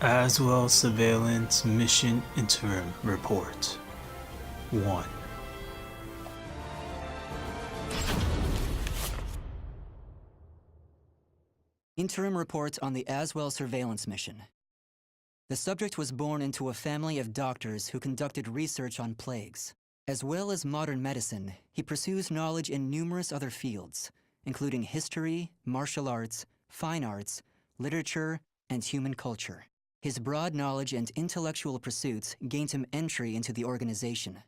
Azwel Surveillance Mission Interim Report 1. Interim report on the Azwel surveillance mission. The subject was born into a family of doctors who conducted research on plagues. As well as modern medicine, he pursues knowledge in numerous other fields, including history, martial arts, fine arts, literature, and human culture. His broad knowledge and intellectual pursuits gained him entry into the organization.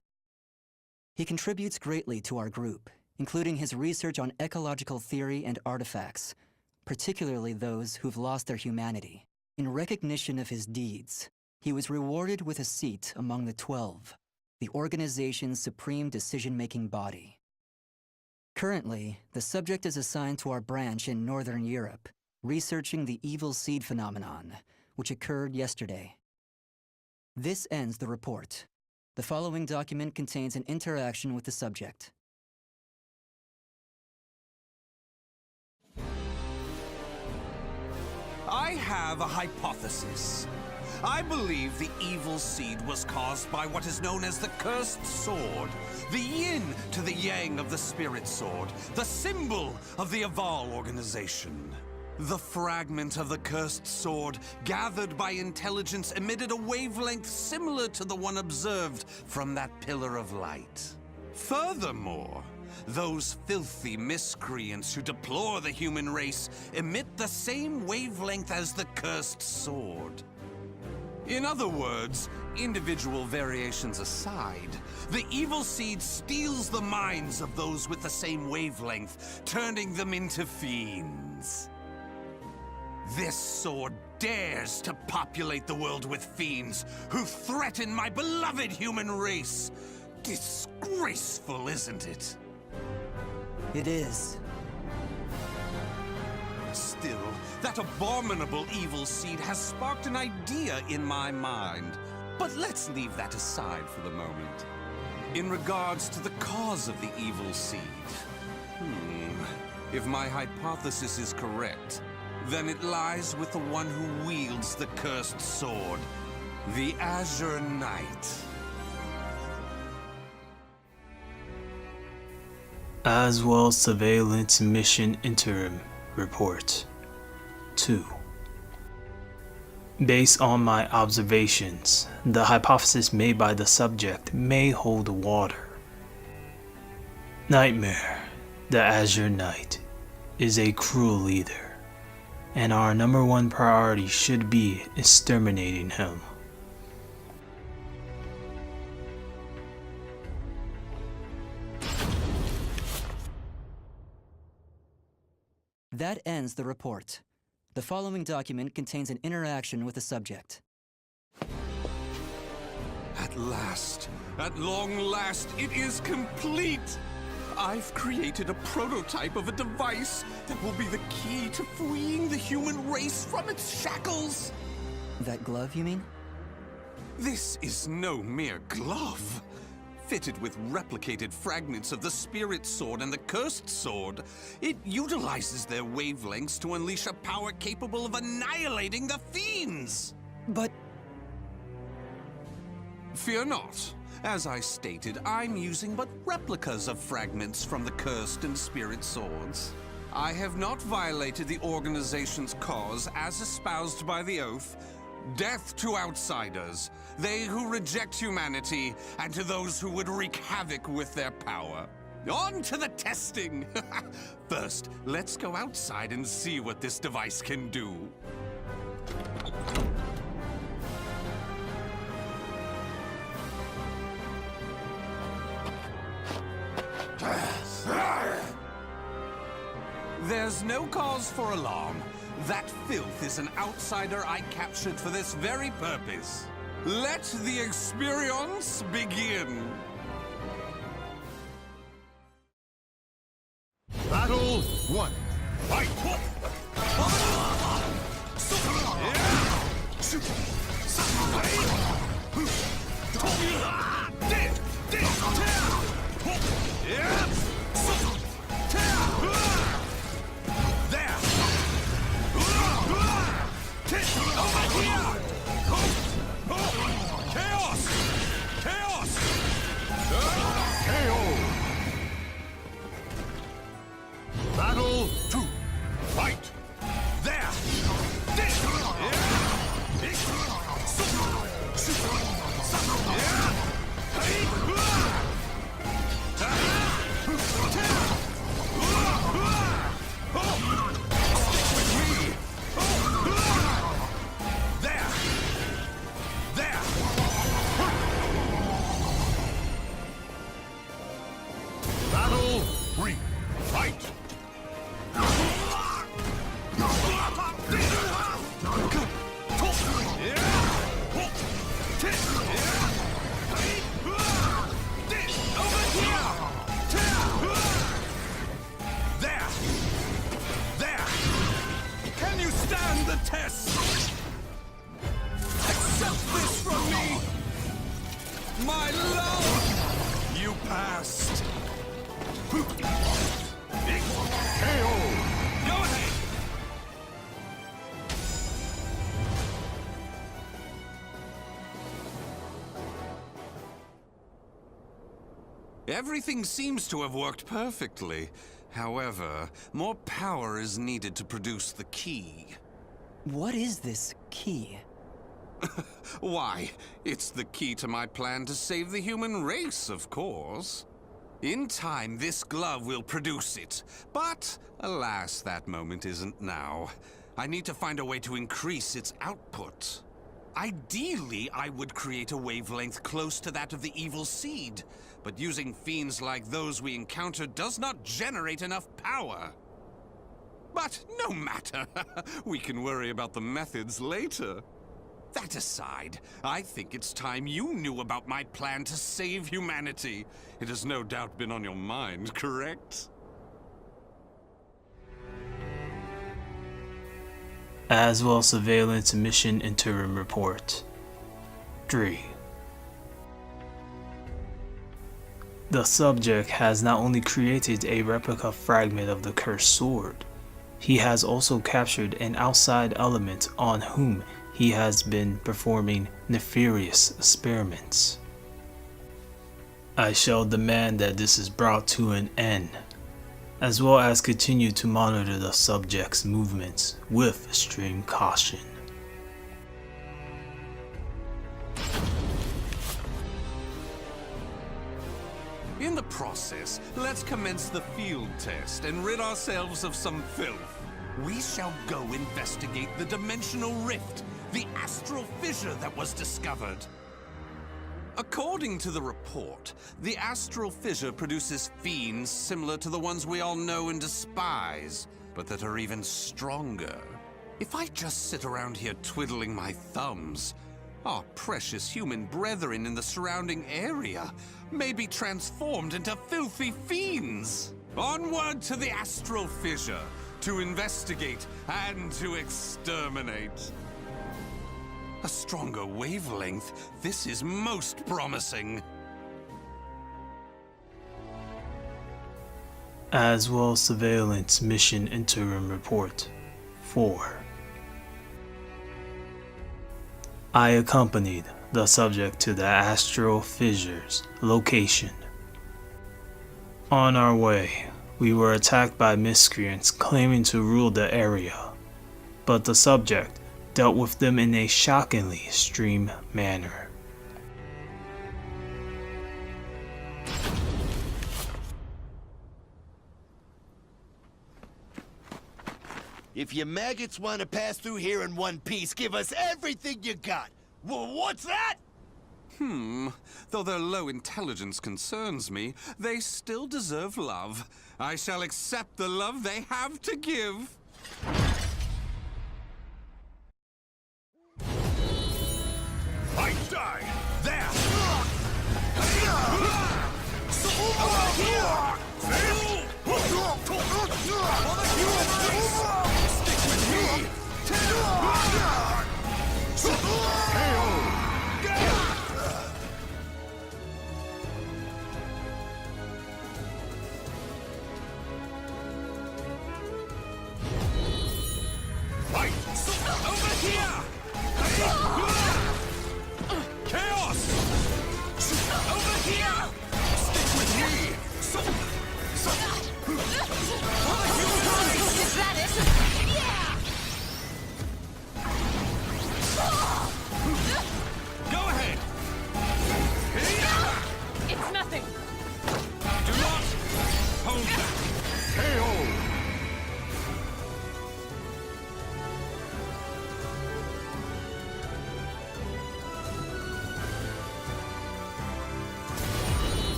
He contributes greatly to our group, including his research on ecological theory and artifacts, particularly those who've lost their humanity. In recognition of his deeds, he was rewarded with a seat among the 12, the organization's supreme decision-making body. Currently, the subject is assigned to our branch in Northern Europe, researching the evil seed phenomenon, which occurred yesterday. This ends the report. The following document contains an interaction with the subject. I have a hypothesis. I believe the evil seed was caused by what is known as the cursed sword, the yin to the yang of the spirit sword, the symbol of the Azwel organization. The fragment of the cursed sword, gathered by intelligence, emitted a wavelength similar to the one observed from that pillar of light. Furthermore, those filthy miscreants who deplore the human race emit the same wavelength as the cursed sword. In other words, individual variations aside, the evil seed steals the minds of those with the same wavelength, turning them into fiends. This sword dares to populate the world with fiends who threaten my beloved human race. Disgraceful, isn't it? It is. Still, that abominable evil seed has sparked an idea in my mind. But let's leave that aside for the moment. In regards to the cause of the evil seed, if my hypothesis is correct, then it lies with the one who wields the cursed sword, the Azure Knight. Azwel Surveillance Mission Interim Report 2. Based on my observations, the hypothesis made by the subject may hold water. Nightmare, the Azure Knight, is a cruel leader, and our #1 priority should be exterminating him. That ends the report. The following document contains an interaction with the subject. At last, at long last, it is complete! I've created a prototype of a device that will be the key to freeing the human race from its shackles! That glove, you mean? This is no mere glove. Fitted with replicated fragments of the spirit sword and the cursed sword, it utilizes their wavelengths to unleash a power capable of annihilating the fiends! But... Fear not. As I stated, I'm using but replicas of fragments from the cursed and spirit swords. I have not violated the organization's cause as espoused by the oath. Death to outsiders, they who reject humanity, and to those who would wreak havoc with their power. On to the testing! First, let's go outside and see what this device can do. There's no cause for alarm. That filth is an outsider I captured for this very purpose. Let the experience begin. Battle 1. Fight! Go ahead! Everything seems to have worked perfectly. However, more power is needed to produce the key. What is this key? Why, it's the key to my plan to save the human race, of course. In time, this glove will produce it. But, alas, that moment isn't now. I need to find a way to increase its output. Ideally, I would create a wavelength close to that of the evil seed. But using fiends like those we encountered does not generate enough power. But no matter. We can worry about the methods later. That aside, I think it's time you knew about my plan to save humanity. It has no doubt been on your mind, correct? Azwel Surveillance Mission Interim Report 3. The subject has not only created a replica fragment of the cursed sword, he has also captured an outside element on whom he has been performing nefarious experiments. I shall demand that this is brought to an end, as well as continue to monitor the subject's movements with extreme caution. In the process, let's commence the field test and rid ourselves of some filth. We shall go investigate the dimensional rift, the astral fissure that was discovered. According to the report, the astral fissure produces fiends similar to the ones we all know and despise, but that are even stronger. If I just sit around here twiddling my thumbs, our precious human brethren in the surrounding area may be transformed into filthy fiends. Onward to the astral fissure, to investigate and to exterminate. A stronger wavelength. This is most promising. Azwel Surveillance Mission Interim Report 4. I accompanied the subject to the astral fissure's location. On our way, we were attacked by miscreants claiming to rule the area, but the subject dealt with them in a shockingly extreme manner. If you maggots want to pass through here in one piece, give us everything you got. Well, what's that? Though their low intelligence concerns me, they still deserve love. I shall accept the love they have to give. I die! There!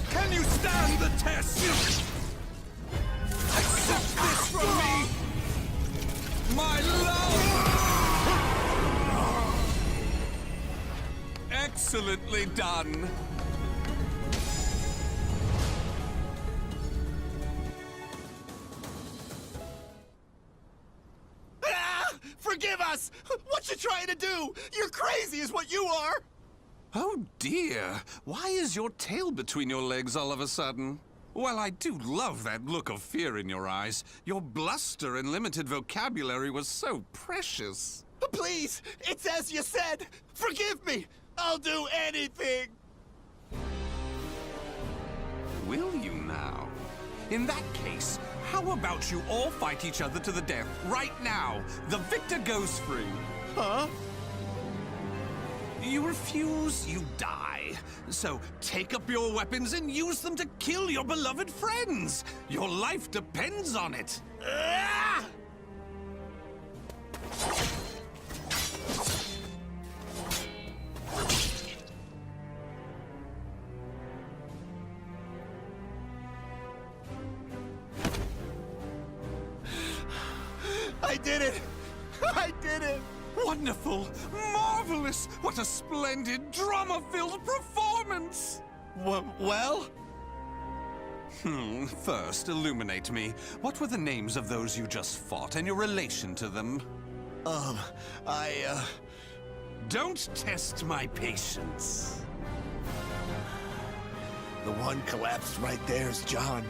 Can you stand the test? Accept this from me! My love! Excellently done! trying to do? You're crazy is what you are! Oh dear, why is your tail between your legs all of a sudden? Well, I do love that look of fear in your eyes. Your bluster and limited vocabulary was so precious. Please, it's as you said. Forgive me. I'll do anything. Will you now? In that case, how about you all fight each other to the death right now? The victor goes free. Huh? You refuse, you die. So take up your weapons and use them to kill your beloved friends. Your life depends on it. Ah! I did it! I did it! Wonderful! Marvelous! What a splendid, drama-filled performance! Well? First, illuminate me. What were the names of those you just fought and your relation to them? Don't test my patience. The one collapsed right there is John.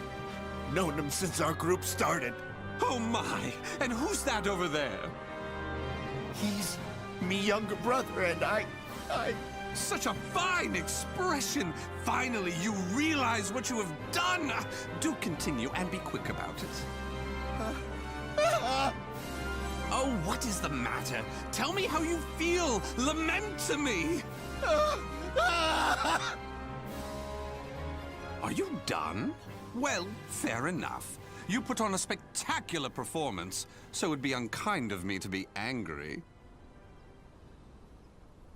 Known him since our group started. Oh my! And who's that over there? He's me younger brother, and I... Such a fine expression! Finally, you realize what you have done! Do continue and be quick about it. Oh, what is the matter? Tell me how you feel! Lament to me! Are you done? Well, fair enough. You put on a spectacular performance, so it'd be unkind of me to be angry.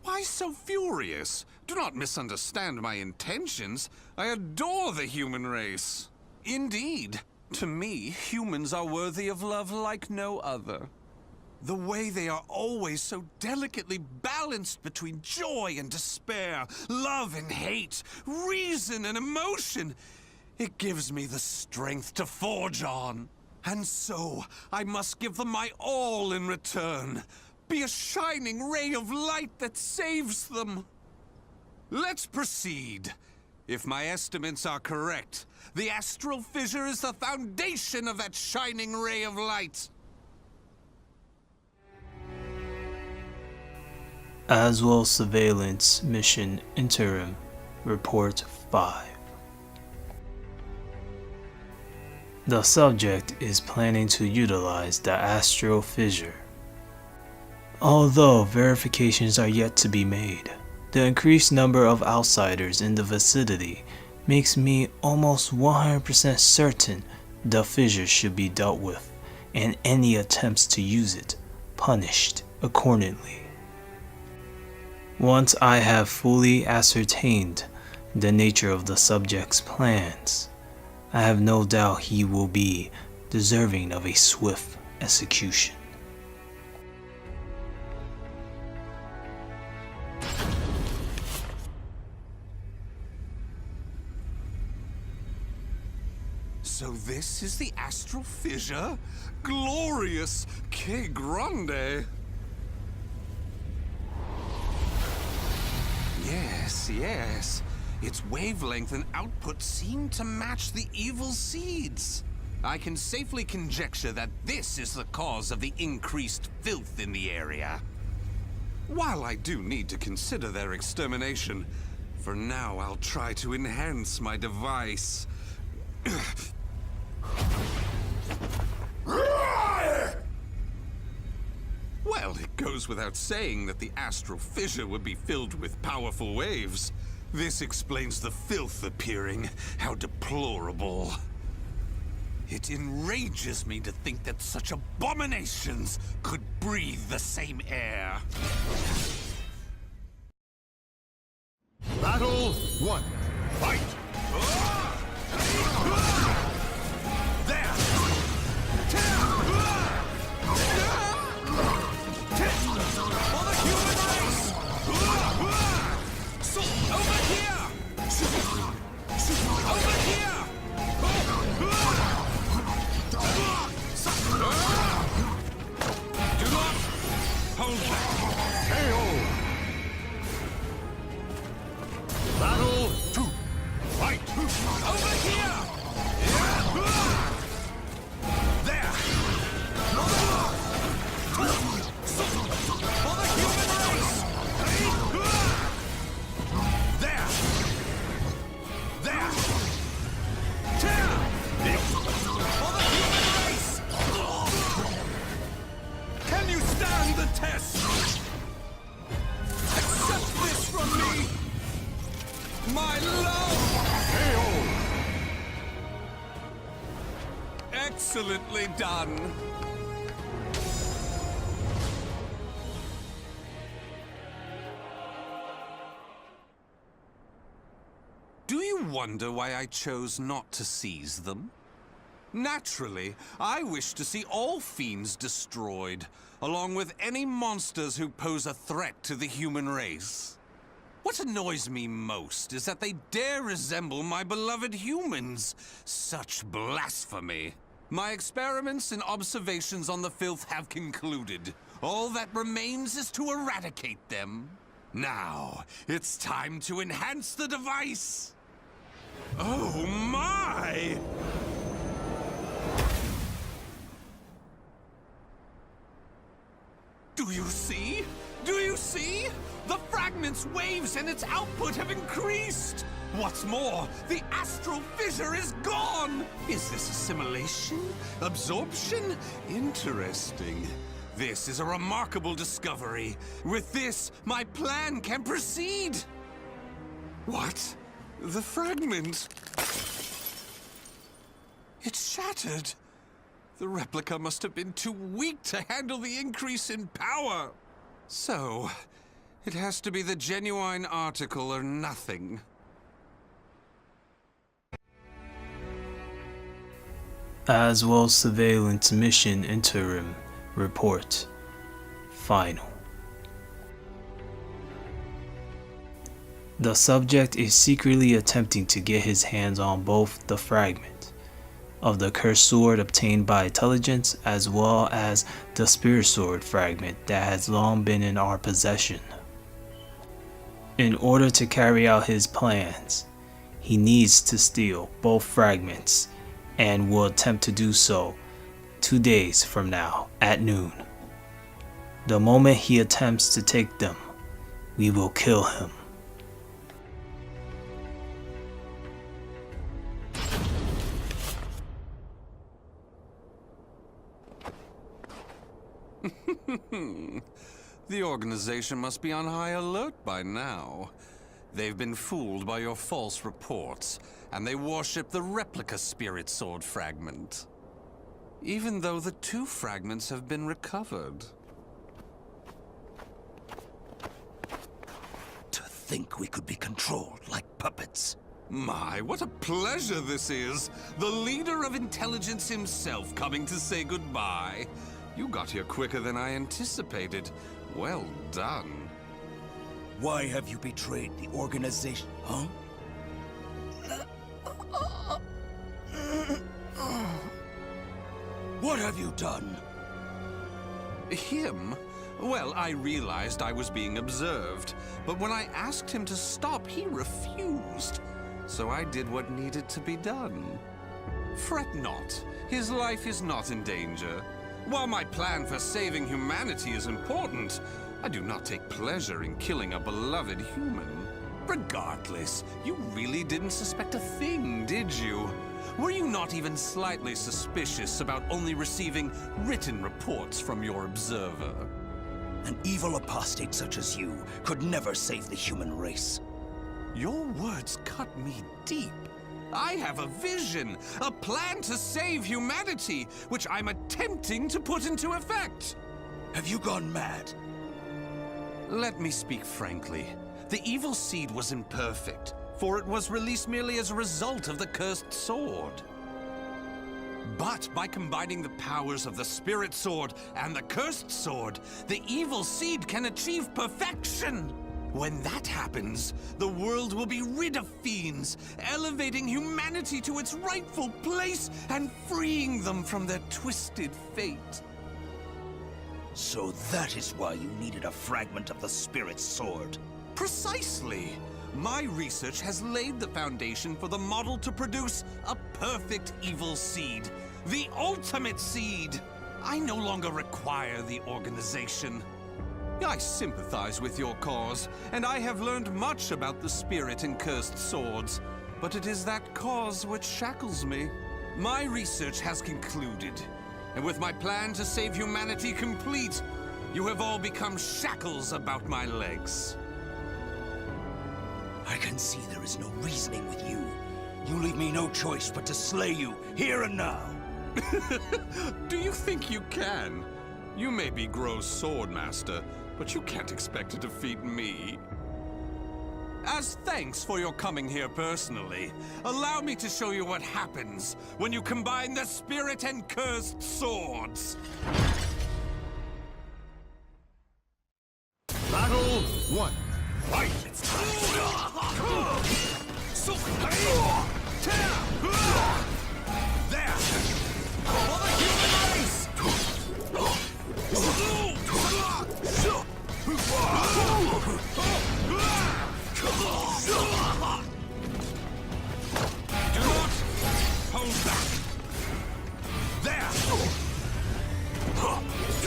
Why so furious? Do not misunderstand my intentions. I adore the human race. Indeed, to me, humans are worthy of love like no other. The way they are always so delicately balanced between joy and despair, love and hate, reason and emotion. It gives me the strength to forge on. And so, I must give them my all in return. Be a shining ray of light that saves them. Let's proceed. If my estimates are correct, the astral fissure is the foundation of that shining ray of light. Azwel Surveillance Mission Interim Report 5. The subject is planning to utilize the astral fissure. Although verifications are yet to be made, the increased number of outsiders in the vicinity makes me almost 100% certain the fissure should be dealt with, and any attempts to use it punished accordingly. Once I have fully ascertained the nature of the subject's plans, I have no doubt he will be deserving of a swift execution. So this is the astral fissure? Glorious! Que grande! Yes. Its wavelength and output seem to match the evil seeds. I can safely conjecture that this is the cause of the increased filth in the area. While I do need to consider their extermination, for now I'll try to enhance my device. Well, it goes without saying that the astral fissure would be filled with powerful waves. This explains the filth appearing. How deplorable. It enrages me to think that such abominations could breathe the same air. Battle 1. Fight! There! For the human race! Over here! Over here! Do not hold back! Excellently done! Do you wonder why I chose not to seize them? Naturally, I wish to see all fiends destroyed, along with any monsters who pose a threat to the human race. What annoys me most is that they dare resemble my beloved humans. Such blasphemy. My experiments and observations on the filth have concluded. All that remains is to eradicate them. Now, it's time to enhance the device. Oh my! Do you see? Do you see? The fragment's waves and its output have increased! What's more, the astral fissure is gone! Is this assimilation? Absorption? Interesting. This is a remarkable discovery. With this, my plan can proceed! What? The fragment? It's shattered! The replica must have been too weak to handle the increase in power. So, it has to be the genuine article or nothing. Azwel Surveillance Mission Interim Report Final. The subject is secretly attempting to get his hands on both the fragment of the cursed sword obtained by intelligence, as well as the spirit sword fragment that has long been in our possession. In order to carry out his plans, he needs to steal both fragments and will attempt to do so 2 days from now at noon. The moment he attempts to take them, we will kill him. The organization must be on high alert by now. They've been fooled by your false reports, and they worship the replica spirit sword fragment. Even though the 2 fragments have been recovered. To think we could be controlled like puppets. My, what a pleasure this is! The leader of intelligence himself coming to say goodbye. You got here quicker than I anticipated. Well done. Why have you betrayed the organization, huh? What have you done? Him? Well, I realized I was being observed, but when I asked him to stop, he refused. So I did what needed to be done. Fret not. His life is not in danger. While my plan for saving humanity is important, I do not take pleasure in killing a beloved human. Regardless, you really didn't suspect a thing, did you? Were you not even slightly suspicious about only receiving written reports from your observer? An evil apostate such as you could never save the human race. Your words cut me deep. I have a vision, a plan to save humanity, which I'm attempting to put into effect. Have you gone mad? Let me speak frankly. The evil seed was imperfect, for it was released merely as a result of the cursed sword. But by combining the powers of the spirit sword and the cursed sword, the evil seed can achieve perfection. When that happens, the world will be rid of fiends, elevating humanity to its rightful place and freeing them from their twisted fate. So that is why you needed a fragment of the spirit sword. Precisely. My research has laid the foundation for the model to produce a perfect evil seed. The ultimate seed. I no longer require the organization. I sympathize with your cause, and I have learned much about the spirit and cursed swords. But it is that cause which shackles me. My research has concluded, and with my plan to save humanity complete, you have all become shackles about my legs. I can see there is no reasoning with you. You leave me no choice but to slay you, here and now. Do you think you can? You may be Gro's swordmaster, but you can't expect to defeat me. As thanks for your coming here personally, allow me to show you what happens when you combine the spirit and cursed swords. Battle 1. Fight! There! For the human race! Do not hold back! There!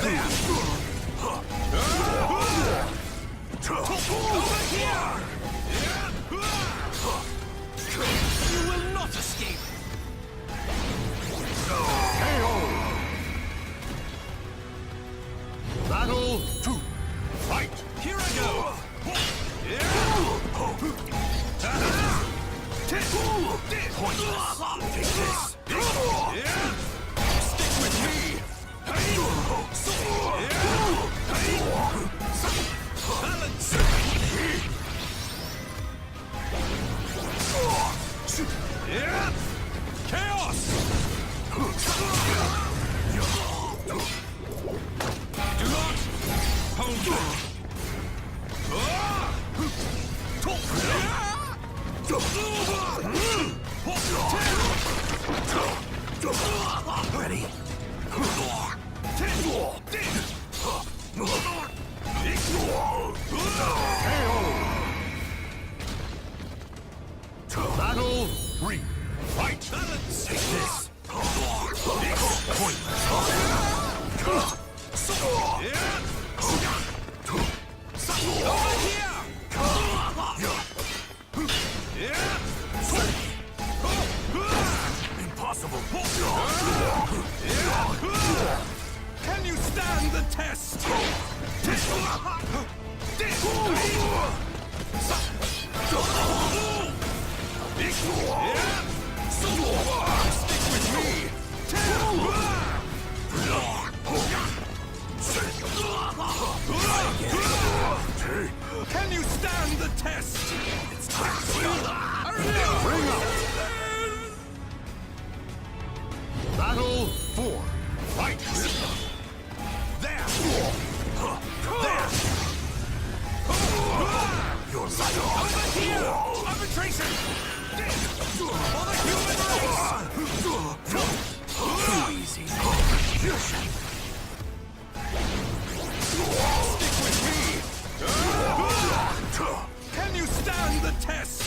There! Over here! You will not escape! Battle 2. Fight! Here I go! Pointless! Take this! Stick with me! Balance! Chaos! Do not hold back! Ready? Battle 3. Fight! Balance! Take this! Pointless! Over here! Impossible! Can you stand the test? Stick with me! Can you stand the test? It's time to bring up! Battle 4. Fight! There! There! Your life! Over here! Arbitration! For the human race! Too easy. Stick with me! Can you stand the test?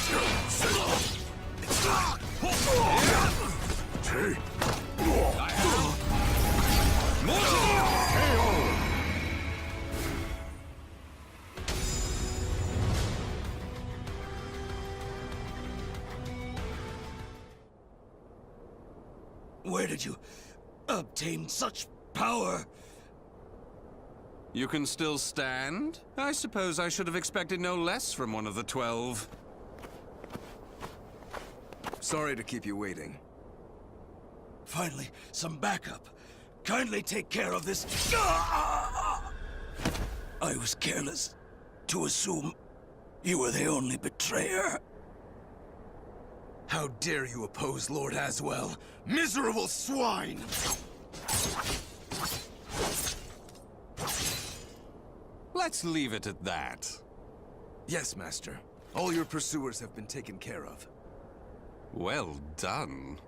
More to you! Where did you obtain such power? You can still stand? I suppose I should have expected no less from one of the 12. Sorry to keep you waiting. Finally, some backup. Kindly take care of this. I was careless to assume you were the only betrayer. How dare you oppose Lord Azwel? Miserable swine! Let's leave it at that. Yes, Master. All your pursuers have been taken care of. Well done.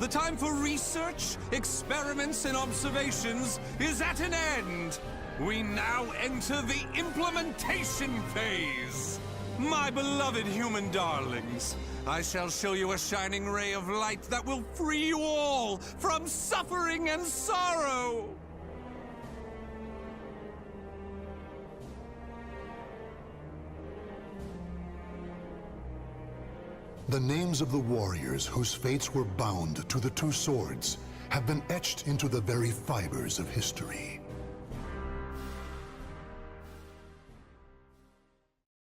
The time for research, experiments, and observations is at an end. We now enter the implementation phase. My beloved human darlings, I shall show you a shining ray of light that will free you all from suffering and sorrow. The names of the warriors whose fates were bound to the two swords have been etched into the very fibers of history.